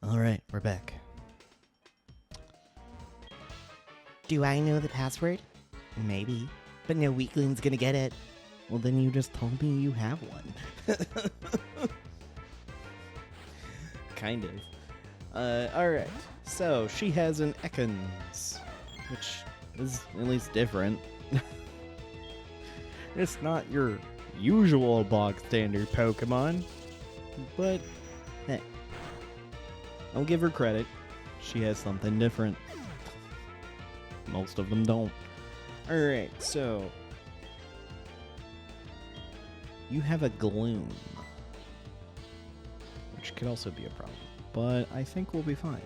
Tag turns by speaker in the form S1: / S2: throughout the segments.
S1: Alright, we're back. Do I know the password? Maybe. But no weakling's gonna get it. Well, then you just told me you have one. Kind of. Alright. So, she has an Ekans, which is at least different. It's not your usual bog standard Pokemon, but hey, I'll give her credit. She has something different. Most of them don't. Alright, so you have a Gloom, which could also be a problem, but I think we'll be fine.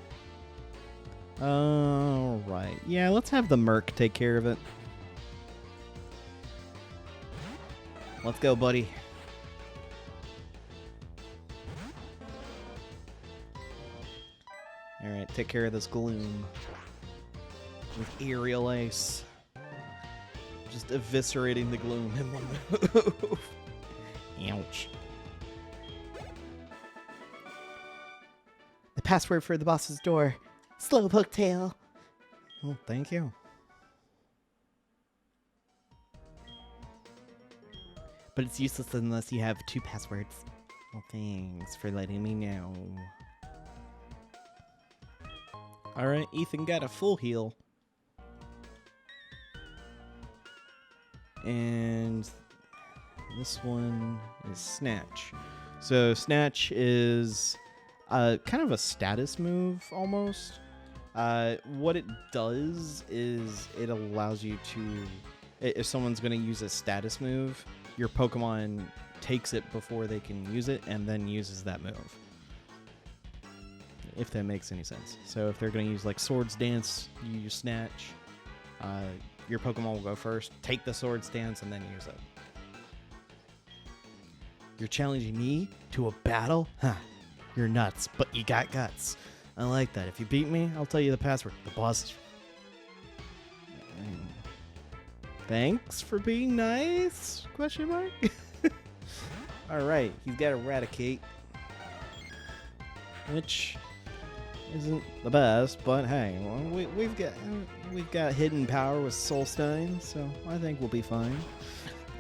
S1: Alright, yeah, let's have the Merc take care of it. Let's go, buddy. Alright, take care of this Gloom with Aerial Ace. Just eviscerating the Gloom in one move. Ouch. The password for the boss's door. Slowpoke tail. Well, thank you. But it's useless unless you have 2 passwords. Well, thanks for letting me know. Alright, Ethan got a full heal. And this one is Snatch. So Snatch is kind of a status move, almost. What it does is it allows you to, if someone's going to use a status move, your Pokemon takes it before they can use it and then uses that move. If that makes any sense. So if they're going to use like Swords Dance, you use Snatch. Your Pokemon will go first, take the Swords Dance, and then use it. You're challenging me to a battle? Huh. You're nuts, but you got guts. I like that. If you beat me, I'll tell you the password. The boss is... Thanks for being nice? Question mark? Alright, he's got Eradicate. Which isn't the best, but hey, well, we've got hidden power with Solstein, so I think we'll be fine.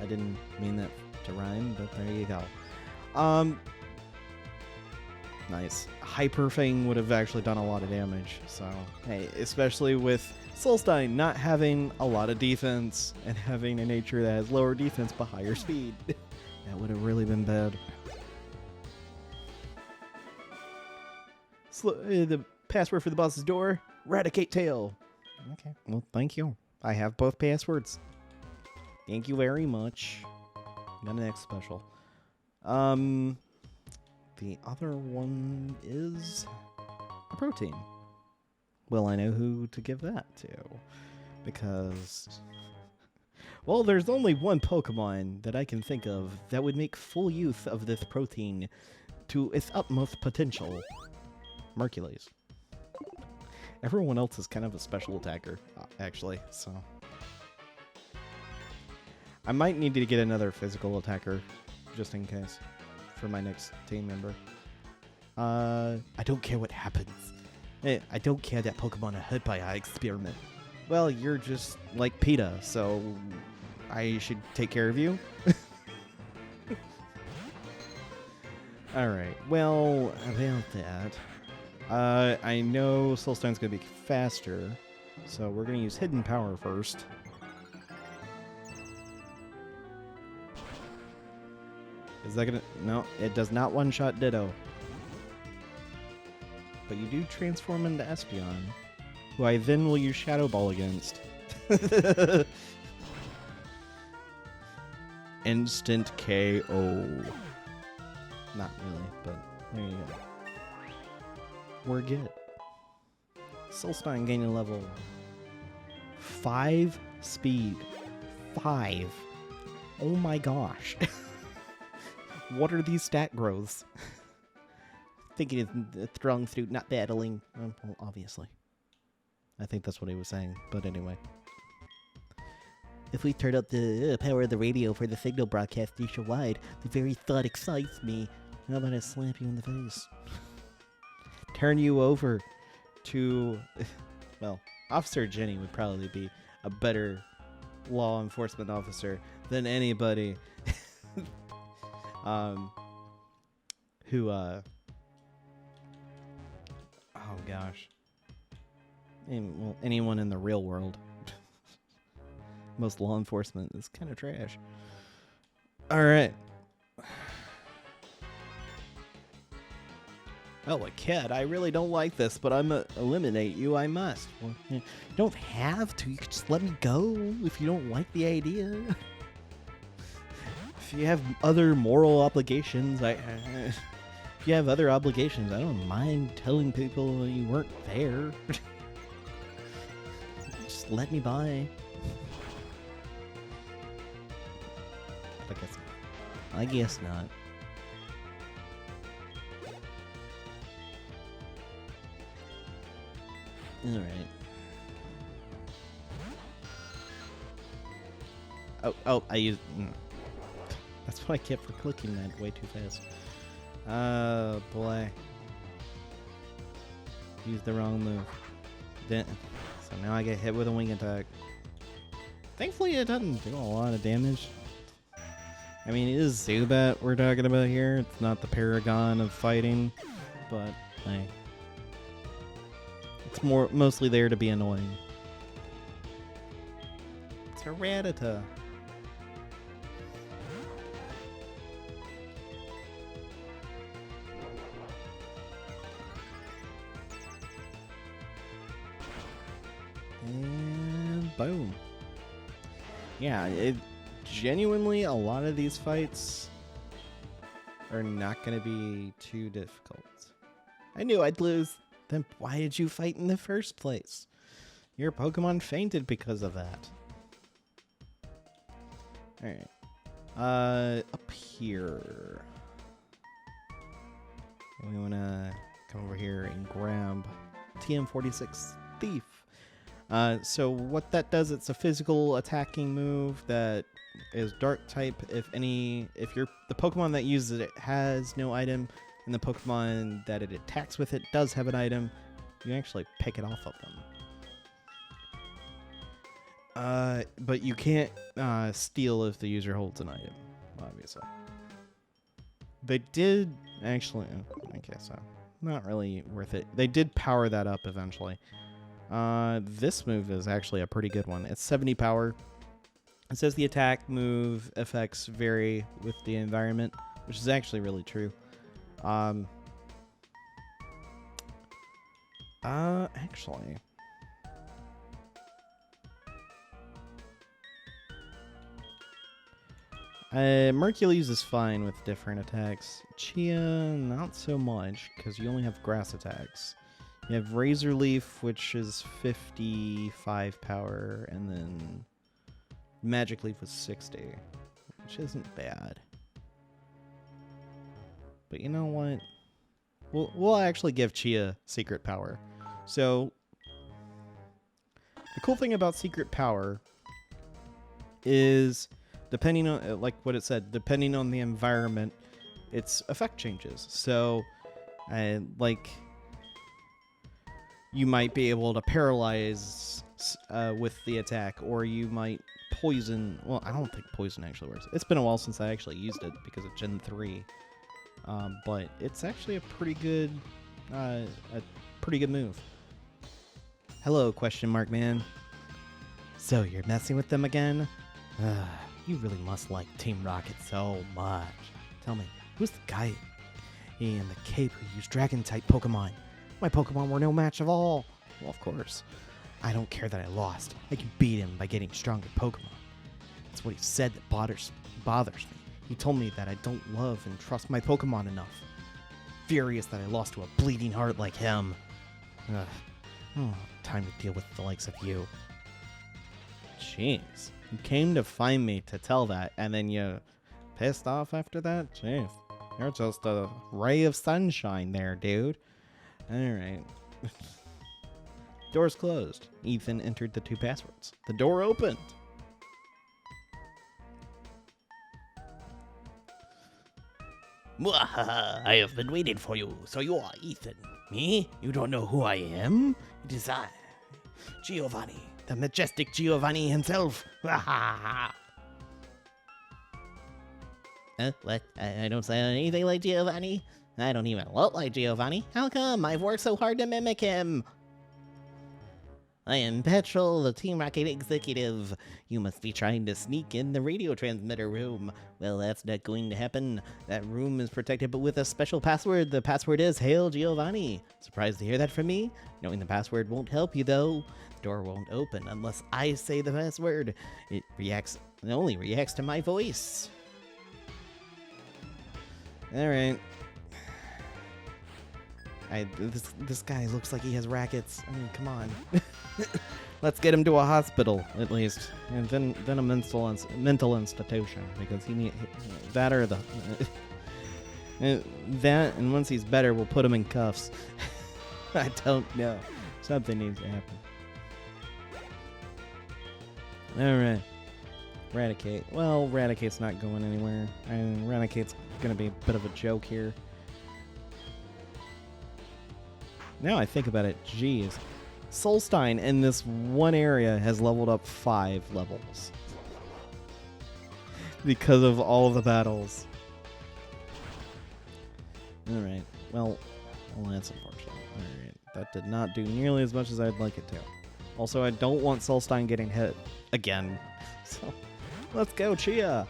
S1: I didn't mean that to rhyme, but there you go. Nice. Hyper Fang would have actually done a lot of damage, so hey, especially with Solstein not having a lot of defense and having a nature that has lower defense but higher speed. That would have really been bad. The password for the boss's door, Eradicate Tail. Okay, well, thank you. I have both passwords. Thank you very much. Got an X special. The other one is a protein. Well, I know who to give that to. Because, well, there's only one Pokemon that I can think of that would make full use of this protein to its utmost potential. Mercules. Everyone else is kind of a special attacker, actually, so... I might need to get another physical attacker, just in case, for my next team member. I don't care what happens. I don't care that Pokemon are hurt by our experiment. Well, you're just like PETA, so I should take care of you? Alright, well, about that... I know Soulstone's going to be faster, so we're going to use Hidden Power first. Is that going to... No, it does not one-shot Ditto. But you do transform into Espeon, who I then will use Shadow Ball against. Instant KO. Not really, but there you go. We're good. Soulstein gaining level 5 speed. 5. Oh my gosh. What are these stat growths? Thinking it's throwing through, not battling. Well, obviously. I think that's what he was saying, but anyway. If we turn up the power of the radio for the signal broadcast nationwide, the very thought excites me. How about I slap you in the face? turn you over to, well, Officer Jenny would probably be a better law enforcement officer than anybody who, oh gosh. Well, anyone in the real world. Most law enforcement is kind of trash. All right. Oh, a kid. I really don't like this, but I'm eliminate you. I must. Well, you don't have to. You can just let me go if you don't like the idea. If you have other moral obligations, if you have other obligations, I don't mind telling people you weren't there. Just let me by. I guess not. All right. Oh, I used. That's what I kept for clicking that way too fast. Oh boy. Used the wrong move. So now I get hit with a wing attack. Thankfully, it doesn't do a lot of damage. I mean, it is Zubat we're talking about here. It's not the Paragon of fighting, but hey. It's mostly there to be annoying. It's a Rattata. And boom. Yeah, genuinely, a lot of these fights are not going to be too difficult. I knew I'd lose. Then why did you fight in the first place? Your Pokemon fainted because of that. Alright. Up here. We want to come over here and grab TM46 Thief. So what that does, it's a physical attacking move that is dark type. If the Pokemon that uses it has no item, and the Pokemon that it attacks with it does have an item, you actually pick it off of them. But you can't steal if the user holds an item, obviously. They did actually, okay, so not really worth it. They did power that up eventually. This move is actually a pretty good one. It's 70 power. It says the attack move effects vary with the environment, which is actually really true. Actually, Mercules is fine with different attacks. Chia, not so much, because you only have grass attacks. You have Razor Leaf, which is 55 power, and then Magic Leaf was 60, which isn't bad. But you know what? We'll actually give Chia secret power. So the cool thing about secret power is, depending on, like what it said, depending on the environment, its effect changes. So, like, you might be able to paralyze with the attack, or you might poison. Well, I don't think poison actually works. It's been a while since I actually used it because of Gen 3. But it's actually a pretty good move. Hello, question mark man. So you're messing with them again? You really must like Team Rocket so much. Tell me, who's the guy in the cape who used Dragon-type Pokemon? My Pokemon were no match at all. Well, of course. I don't care that I lost. I can beat him by getting stronger Pokemon. That's what he said that bothers me. He told me that I don't love and trust my Pokemon enough. Furious that I lost to a bleeding heart like him. Time to deal with the likes of you. Jeez. You came to find me to tell that, and then you pissed off after that? Jeez. You're just a ray of sunshine there, dude. Alright. Door's closed. Ethan entered the 2 passwords. The door opened.
S2: I have been waiting for you, so you are Ethan.
S1: Me? You don't know who I am? It is I, Giovanni, the majestic Giovanni himself. What? I don't sound anything like Giovanni. I don't even look like Giovanni. How come? I've worked so hard to mimic him. I am Petrol, the Team Rocket executive. You must be trying to sneak in the radio transmitter room. Well, that's not going to happen. That room is protected but with a special password. The password is Hail Giovanni. Surprised to hear that from me? Knowing the password won't help you, though. The door won't open unless I say the password. It only reacts to my voice. Alright. This guy looks like he has rackets. I mean, come on. Let's get him to a hospital, at least. And then a mental institution, because he need that or the... that, and once he's better, we'll put him in cuffs. I don't know. Something needs to happen. Alright. Raticate. Well, Raticate's not going anywhere. I mean, Raticate's gonna be a bit of a joke here. Now I think about it, geez. Solstein in this one area has leveled up 5 levels. Because of all of the battles. Alright, well, that's unfortunate. Alright, that did not do nearly as much as I'd like it to. Also, I don't want Solstein getting hit again. So, let's go, Chia!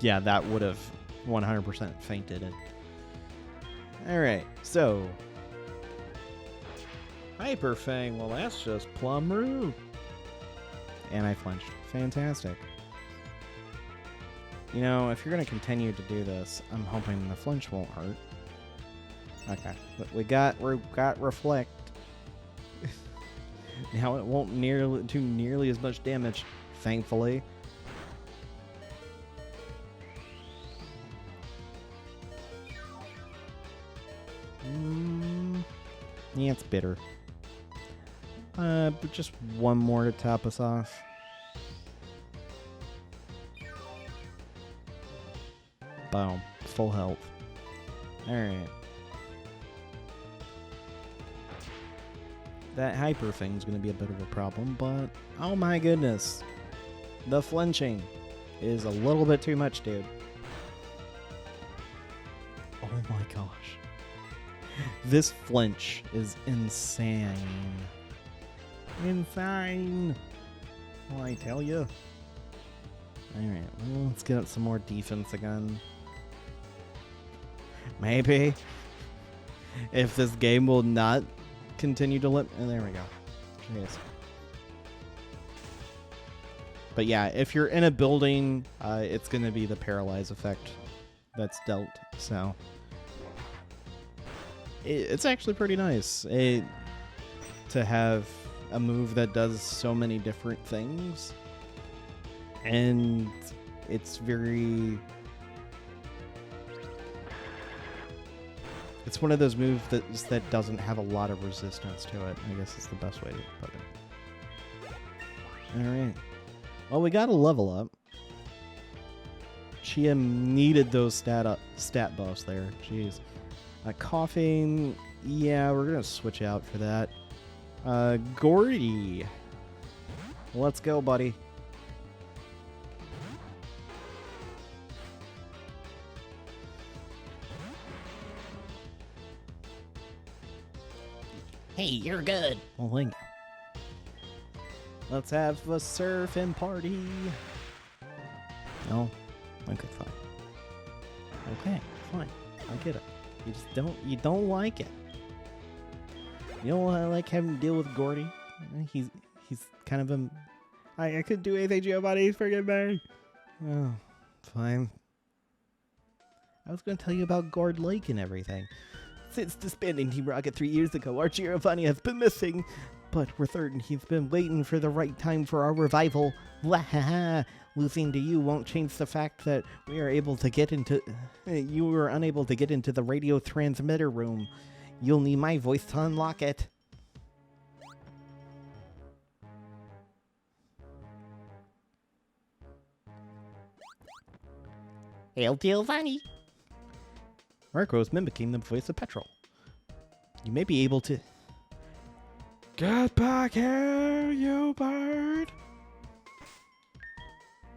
S1: Yeah, that would have 100% fainted it. Alright, so... Hyper Fang, well that's just plumb rude. And I flinched. Fantastic. You know, if you're going to continue to do this, I'm hoping the flinch won't hurt. Okay, we got Reflect. Now it won't do nearly as much damage, thankfully. Yeah, it's bitter. But just one more to top us off. Boom. Full health. Alright. That hyper thing's gonna be a bit of a problem, but oh my goodness. The flinching is a little bit too much, dude. Oh my gosh. This flinch is insane. Insane. Well, I tell you. Alright, well, let's get up some more defense again. Maybe. If this game will not continue to limit. And there we go. Jeez. But yeah, if you're in a building, it's going to be the paralyze effect that's dealt. So it's actually pretty nice to have a move that does so many different things. And it's very... It's one of those moves that doesn't have a lot of resistance to it. I guess is the best way to put it. Alright. Well, we got a level up. Chia needed those stat buffs there. Jeez. Coughing. Yeah, we're going to switch out for that. Gordy. Let's go, buddy. Hey, you're good. Well, thank you. Let's have a surfing party. No? Okay, fine. Okay, fine. I get it. You don't like it. You don't like having to deal with Gordy. He's kind of a... I couldn't do anything, Giovanni. Forgive me. Oh, fine. I was going to tell you about Gord Lake and everything. Since disbanding Team Rocket 3 years ago, our Giovanni has been missing. But we're certain he's been waiting for the right time for our revival. Losing to you won't change the fact that we are able to get into... You were unable to get into the radio transmitter room. You'll need my voice to unlock it. Hail Giovanni! Marco is mimicking the voice of Petrol. You may be able to... Get back here, you bird!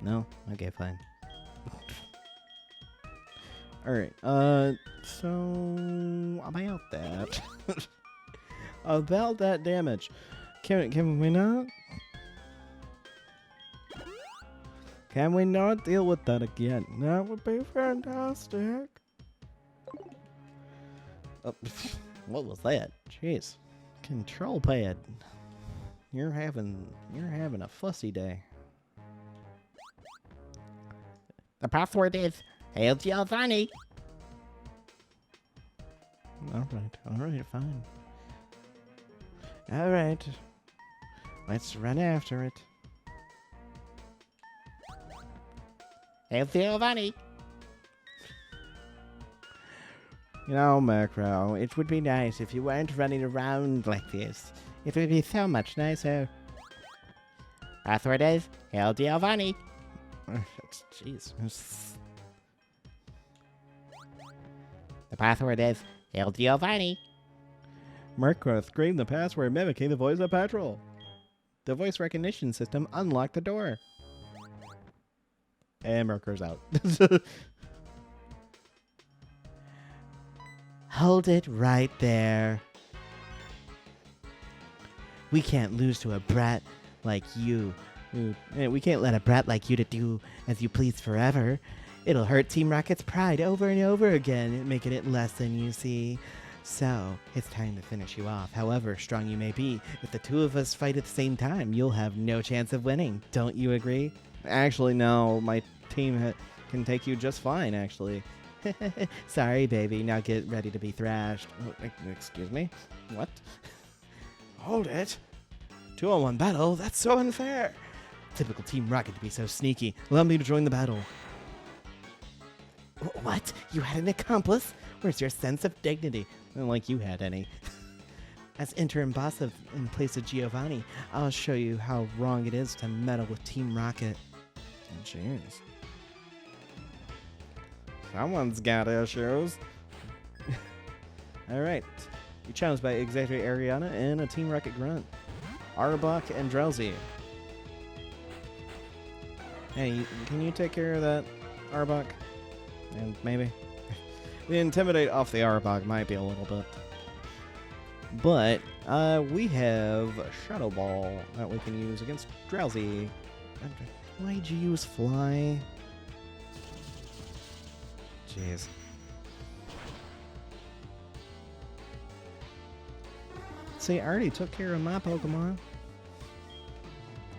S1: No? Okay, fine. Alright, so... about that. About that damage. Can we not? Can we not deal with that again? That would be fantastic. Oh, what was that? Jeez. Control pad. You're having a fussy day.
S2: The password is Hail Giovanni.
S1: Alright, fine. Alright. Let's run after it.
S2: Hail Giovanni.
S1: You know, Macro, it would be nice if you weren't running around like this. It would be so much nicer.
S2: Password is Hail Giovanni.
S1: Jeez.
S2: The password is Hail Giovanni.
S1: Macro screamed the password mimicking the voice of Patrol. The voice recognition system unlocked the door. And Merker's out. Hold it right there. We can't lose to a brat like you. We can't let a brat like you to do as you please forever. It'll hurt Team Rocket's pride over and over again, making it less than you see. So, it's time to finish you off. However strong you may be, if the two of us fight at the same time, you'll have no chance of winning. Don't you agree? Actually, no. My team can take you just fine, actually. Sorry, baby. Now get ready to be thrashed. Excuse me? What? Hold it. 2-on-1 battle? That's so unfair. Typical Team Rocket to be so sneaky. Allow me to join the battle. What? You had an accomplice? Where's your sense of dignity? Not like you had any. As interim boss in place of Giovanni, I'll show you how wrong it is to meddle with Team Rocket. Jeez. Someone's got issues. Alright. You're challenged by Executive Ariana and a Team Rocket Grunt. Arbok and Drowsy. Hey, can you take care of that, Arbok? And maybe? The Intimidate off the Arbok might be a little bit. But, we have a Shadow Ball that we can use against Drowsy. Why'd you use Fly? Jeez. See, I already took care of my Pokemon.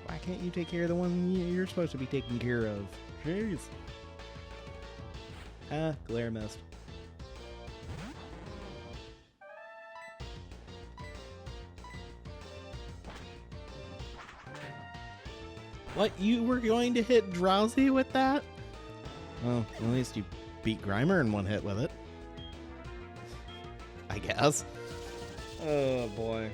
S1: Why can't you take care of the one you're supposed to be taking care of? Jeez. Ah, Glare Mist. What? You were going to hit Drowsy with that? Well, at least you beat Grimer in one hit with it. I guess. Oh, boy.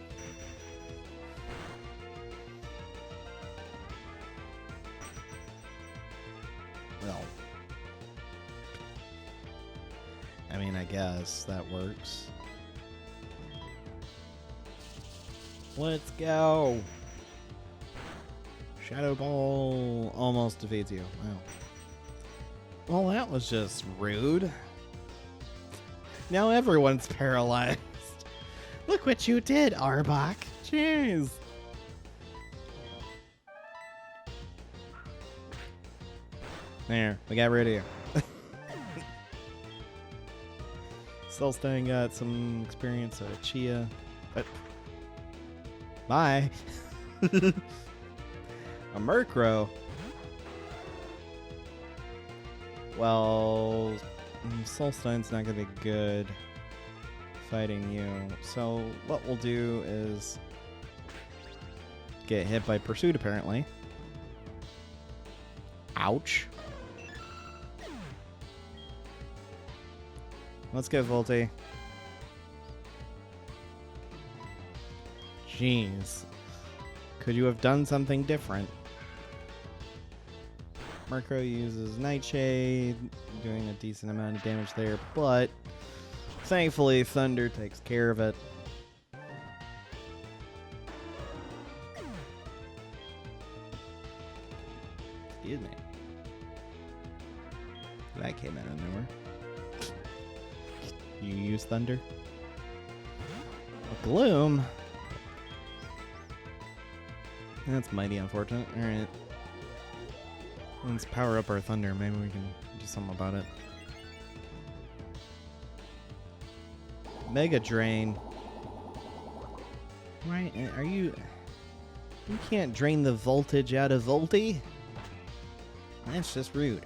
S1: Well. I mean, I guess that works. Let's go. Shadow Ball almost defeats you. Wow. Well, that was just rude. Now everyone's paralyzed. Look what you did, Arbok. Jeez. There, we got rid of you. Solstein got some experience of Chia. Bye. A Murkrow. Well, Solstein's not going to be good fighting you. So what we'll do is get hit by Pursuit, apparently. Ouch. Let's go, Volty. Jeez. Could you have done something different? Murkrow uses Nightshade, doing a decent amount of damage there, but Thankfully, Thunder takes care of it. Excuse me. That came out of nowhere. You use Thunder? Gloom? That's mighty unfortunate. Alright. Let's power up our Thunder. Maybe we can do something about it. Mega Drain. Right? Are you... You can't drain the voltage out of Volty? That's just rude.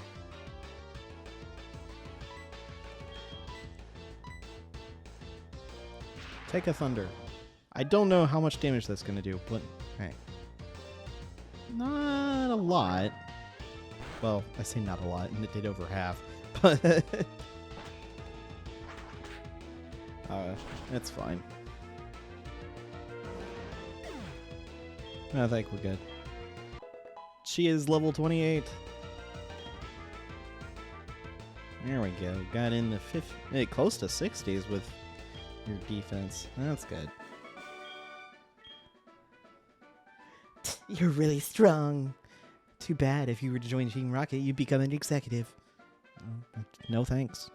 S1: Take a Thunder. I don't know how much damage that's going to do, but hey. Not a lot. Well, I say not a lot, and it did over half. But it's fine. I think we're good. She is level 28. There we go. Got in the close to 60s with your defense. That's good. You're really strong. Too bad if you were to join Team Rocket, you'd become an executive. No thanks.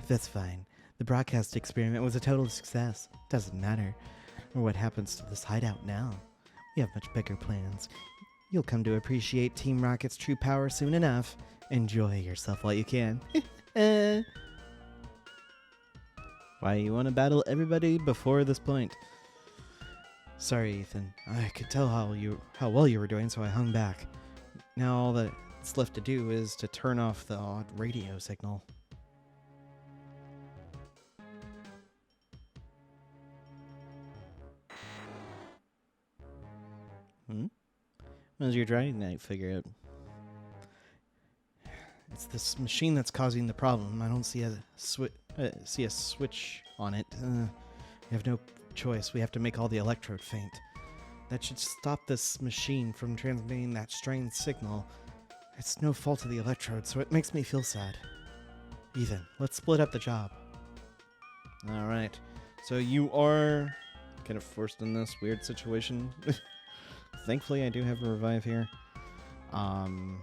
S1: That's fine. The broadcast experiment was a total success. Doesn't matter what happens to this hideout now. We have much bigger plans. You'll come to appreciate Team Rocket's true power soon enough. Enjoy yourself while you can. Why you want to battle everybody before this point? Sorry, Ethan. I could tell how well you were doing, so I hung back. Now all that's left to do is to turn off the odd radio signal. What does your Dragon Knight figure out? It's this machine that's causing the problem. I don't see a switch on it. We have no choice. We have to make all the electrode faint. That should stop this machine from transmitting that strange signal. It's no fault of the electrode, so it makes me feel sad. Ethan, let's split up the job. Alright. So you are kind of forced in this weird situation. Thankfully, I do have a revive here. And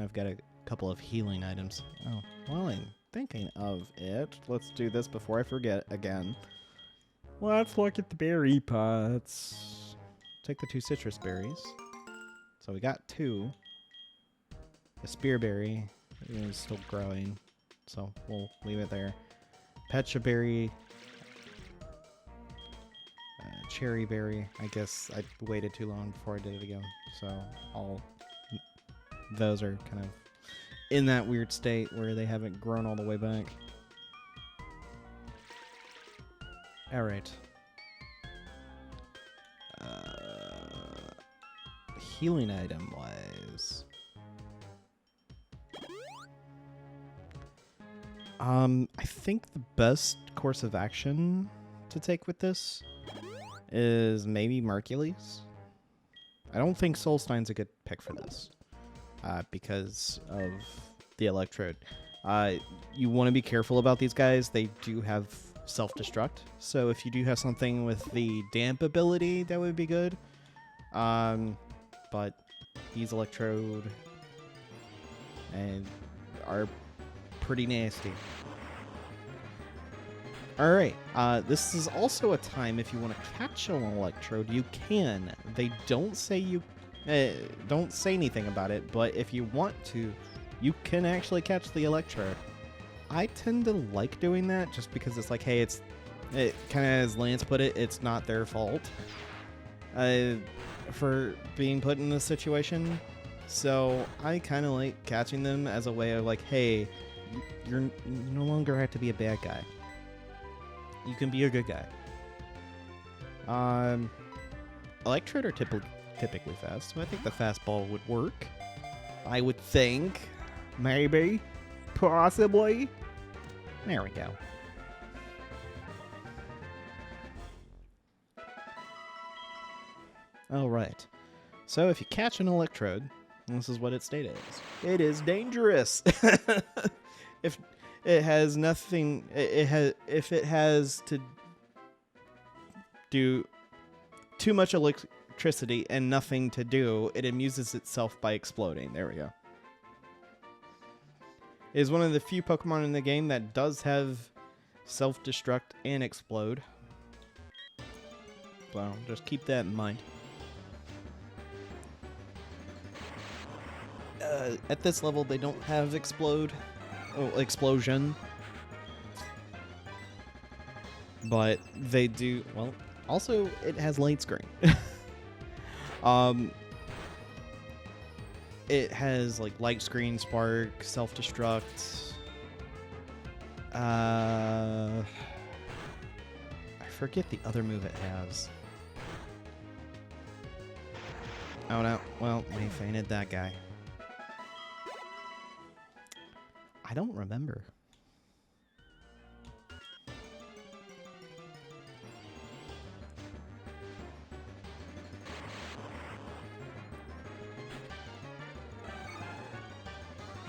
S1: I've got a couple of healing items. Oh, while I'm thinking of it, let's do this before I forget again. Let's look at the berry pots. Take the 2 citrus berries. So we got 2. The spearberry is still growing, so we'll leave it there. Pecha berry. Cherry berry. I guess I waited too long before I did it again, so those are kind of in that weird state where they haven't grown all the way back. Alright. Healing item wise. I think the best course of action to take with this is maybe Mercules. I don't think Solstein's a good pick for this. Because of the electrode. You want to be careful about these guys. They do have self-destruct. So if you do have something with the damp ability, that would be good. But these electrode and are pretty nasty. Alright, this is also a time if you want to catch an electrode, you can. They don't say anything about it, but if you want to, you can actually catch the electrode. I tend to like doing that just because it's like, hey, it kind of, as Lance put it, it's not their fault for being put in this situation. So I kind of like catching them as a way of like, hey, you no longer have to be a bad guy. You can be a good guy. Electrode are typically fast, so I think the fastball would work. I would think. Maybe. Possibly. There we go. Alright. So if you catch an electrode, And this is what its state is. It is dangerous. If it has nothing, if it has to do too much electricity and nothing to do, it amuses itself by exploding. There we go. It is one of the few Pokemon in the game that does have self-destruct and explode. So just keep that in mind. At this level, they don't have explosion. But they do, well, also it has light screen. It has like light screen, spark, self-destruct. I forget the other move it has. Oh no, well, we fainted that guy. I don't remember.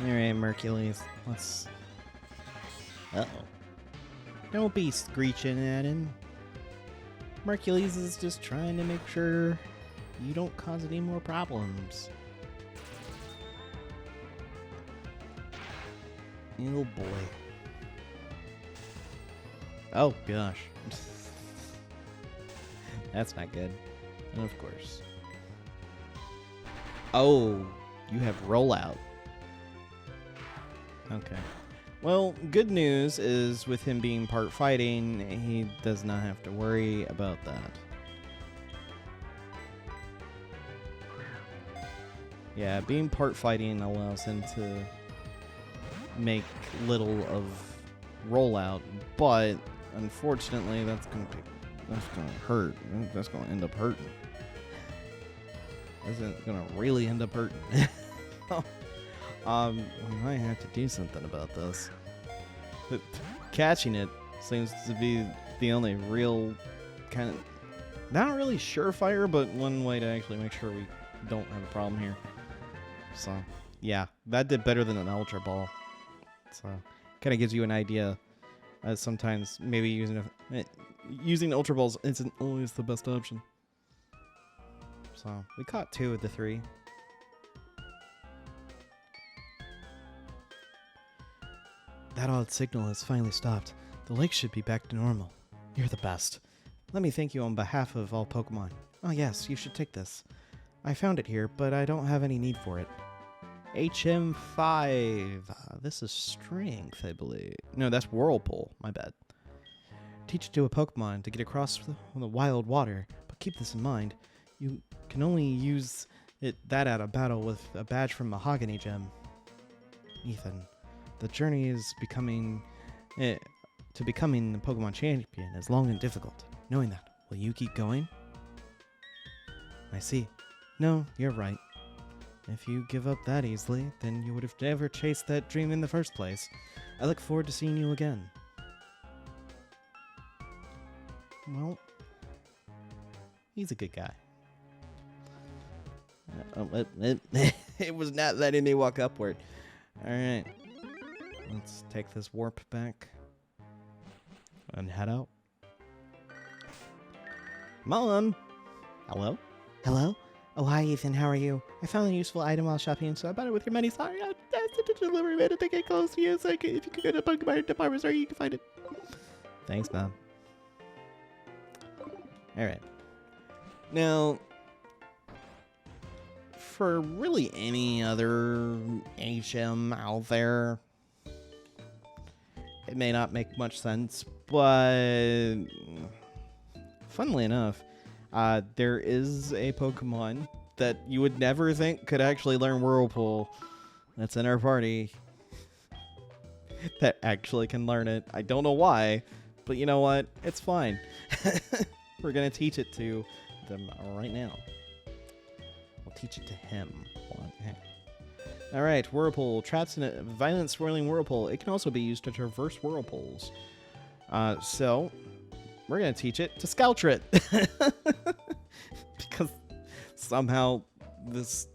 S1: Alright, Mercules. Let's... Uh-oh. Don't be screeching at him. Mercules is just trying to make sure you don't cause any more problems. Oh boy. Oh gosh. That's not good. And of course. Oh, you have rollout. Okay. Well, good news is with him being part fighting, he does not have to worry about that. Yeah, being part fighting allows him to make little of rollout, but unfortunately that's gonna hurt. That's gonna end up hurting. Isn't gonna really end up hurting. We might have to do something about this. But catching it seems to be the only real kind of, not really surefire, but one way to actually make sure we don't have a problem here. So, yeah, that did better than an Ultra Ball. So, kind of gives you an idea. Sometimes maybe using Ultra Balls isn't always the best option. So, we caught 2 of the 3. That odd signal has finally stopped. The lake should be back to normal. You're the best. Let me thank you on behalf of all Pokemon. Oh yes, you should take this. I found it here, but I don't have any need for it. HM5. This is Strength, I believe. No, that's Whirlpool. My bad. Teach it to a Pokemon to get across the wild water, but keep this in mind. You can only use that at a battle with a badge from Mahogany Gem. Ethan. The journey is becoming the Pokemon champion is long and difficult. Knowing that, will you keep going? I see. No, you're right. If you give up that easily, then you would have never chased that dream in the first place. I look forward to seeing you again. Well, he's a good guy. It was not letting me walk upward. Alright. Let's take this warp back and head out. Mom! Hello?
S2: Hello? Oh, hi, Ethan. How are you? I found a useful item while shopping, so I bought it with your money. Sorry, I asked the delivery man to get close to you, so if you could go to Pokemon department store, you can find it.
S1: Thanks, Mom. Alright. Now, for really any other HM out there, it may not make much sense, but funnily enough, there is a Pokemon that you would never think could actually learn Whirlpool that's in our party that actually can learn it. I don't know why, but you know what? It's fine. We're going to teach it to them right now. We'll teach it to him. Alright, Whirlpool. Traps in a violent swirling whirlpool. It can also be used to traverse whirlpools. So, we're going to teach it to Scoutret. Because somehow this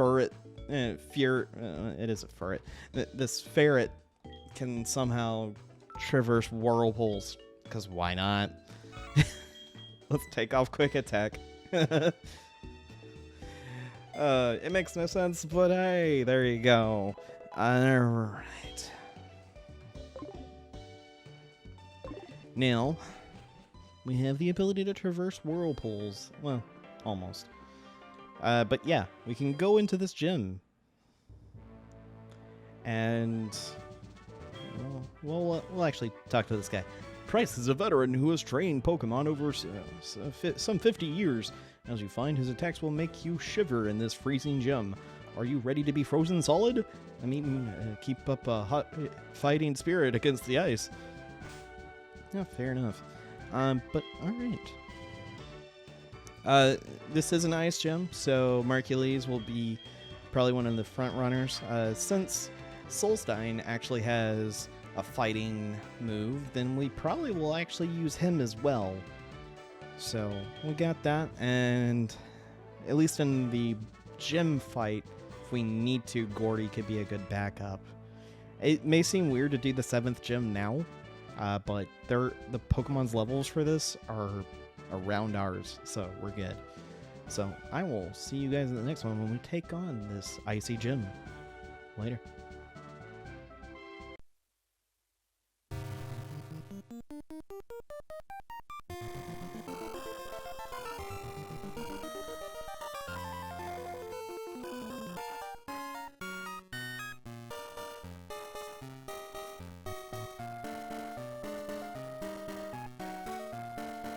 S1: ferret, it is a ferret. This ferret can somehow traverse whirlpools, because why not? Let's take off quick attack. It makes no sense, but hey, there you go. Alright. Now, we have the ability to traverse whirlpools. Well, almost. But yeah, we can go into this gym. And we'll actually talk to this guy. Price is a veteran who has trained Pokemon over some 50 years. As you find, his attacks will make you shiver in this freezing gym. Are you ready to be frozen solid? I mean, keep up a hot fighting spirit against the ice. Yeah, fair enough. But alright. This is an ice gym, so Mercules will be probably one of the front runners. Since Solstein actually has a fighting move, then we probably will actually use him as well. So we got that, and at least in the gym fight, if we need to, Gordy could be a good backup. It may seem weird to do the 7th gym now, but the Pokemon's levels for this are around ours, so we're good. So I will see you guys in the next one when we take on this icy gym. Later.